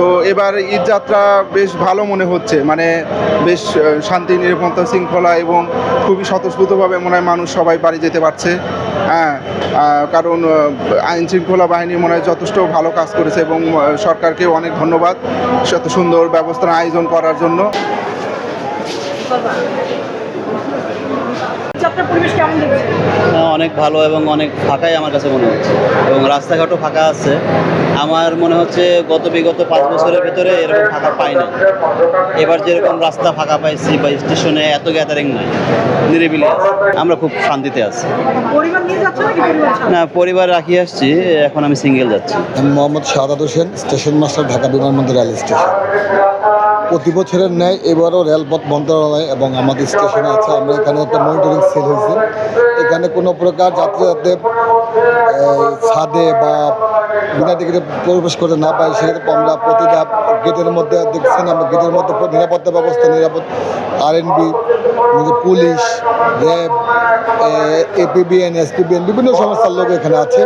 তো এবার ঈদ যাত্রা বেশ ভালো মনে হচ্ছে, মানে বেশ শান্তি নিরাপত্তা শৃঙ্খলা এবং খুবই স্বতঃস্ফূর্তভাবে মনে হয় মানুষ সবাই বাড়ি যেতে পারছে। হ্যাঁ, কারণ আইন শৃঙ্খলা বাহিনী মনে হয় যথেষ্ট ভালো কাজ করেছে এবং সরকারকেও অনেক ধন্যবাদ এত সুন্দর ব্যবস্থার আয়োজন করার জন্য। অনেক ভালো এবং অনেক ফাঁকাই আমার কাছে মনে হচ্ছে, এবং রাস্তাঘাটও ফাঁকা আছে। আমার মনে হচ্ছে বিগত 5 বছরের ভেতরে এরকম ফাঁকা পাই না। এবার যেরকম রাস্তা ফাঁকা পাইছি বা স্টেশনে এত গ্যাদারিং নাই, নিরিবিলি আছে, আমরা খুব শান্তিতে আছি। না, পরিবার রাখি আসছি, এখন আমি সিঙ্গেল যাচ্ছি। আমি মোহাম্মদ শাহাদাত হোসেন, স্টেশন মাস্টার, ঢাকা বিমানবন্দর রেল স্টেশন। প্রতি বছরের ন্যায় এবারও রেলপথ মন্ত্রণালয় এবং আমাদের স্টেশনে আছে, আমরা এখানে একটা মনিটরিং সেল হয়েছে। এখানে কোনো প্রকার যাত্রী যাতে ছাদে বা বিনা টিকিটে প্রবেশ করতে না পারে, সেক্ষেত্রে আমরা প্রতিটা গেটের মধ্যে দেখছেন, আমরা গেটের মধ্যে নিরাপত্তা ব্যবস্থা, আরএনবি, পুলিশ, র্যাব, এপিবিএন, এসপিবিএন, বিভিন্ন সংস্থার লোক এখানে আছে।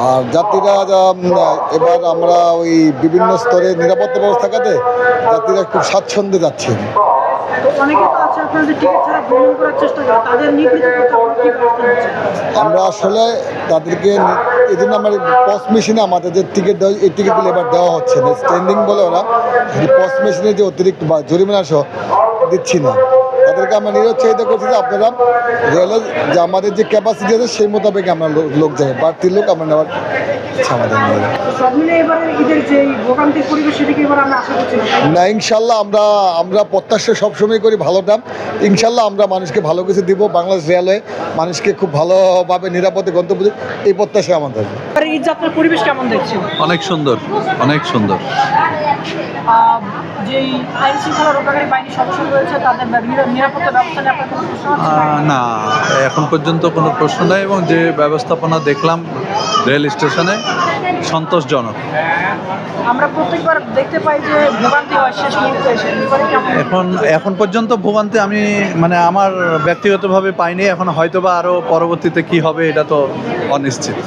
আর যাত্রীরা এবার আমরা ওই বিভিন্ন স্তরে নিরাপত্তা ব্যবস্থা থাকাতে যাত্রীরা খুব স্বাচ্ছন্দ্যে যাচ্ছেন। আমরা আসলে তাদেরকে এই জন্য আমার পস মেশিনে আমাদের যে টিকিট দেওয়া, এই টিকিটগুলো এবার দেওয়া হচ্ছে না, স্ট্যান্ডিং বলে ওরা পস মেশিনে যে অতিরিক্ত বা জরিমানা সহ দিচ্ছি না। তাদেরকে আমরা নিরুৎসাহিত করছি যে আপনারা রেলের যে আমাদের যে ক্যাপাসিটি আছে সেই মোতাবেক আমরা লোক যাই, বাড়তি লোক আমরা নেওয়ার ইচ্ছা আমাদের না। ইনশাল্লাহ আমরা প্রত্যাশা সবসময় করি ভালোটা। ইনশাল্লাহ আমরা মানুষকে ভালো কিছু দিব, বাংলাদেশ রেলওয়ে মানুষকে খুব ভালোভাবে নিরাপদে গন্তব্য, এই প্রত্যাশা আমাদের। ঈদ যাত্রার পরিবেশ কেমন দেখছেন? অনেক সুন্দর, অনেক সুন্দর। যেই আইন শৃঙ্খলা রক্ষাকারী বাহিনীর সদস্য রয়েছে তাদের নিরাপত্তা ব্যবস্থা নিয়ে আপনার কোনো প্রশ্ন আছে? না, এখন পর্যন্ত কোনো প্রশ্ন নেই, এবং যে ব্যবস্থাপনা দেখলাম রেল স্টেশনে সন্তোষজনক। আমরা প্রত্যেকবার দেখতে পাই যে ভোগান্তি হয় শেষ মুহূর্তে এসে। এখন পর্যন্ত ভোগান্তি আমি আমার ব্যক্তিগতভাবে পাইনি। এখন হয়তোবা আরও পরবর্তীতে কি হবে এটা তো অনিশ্চিত।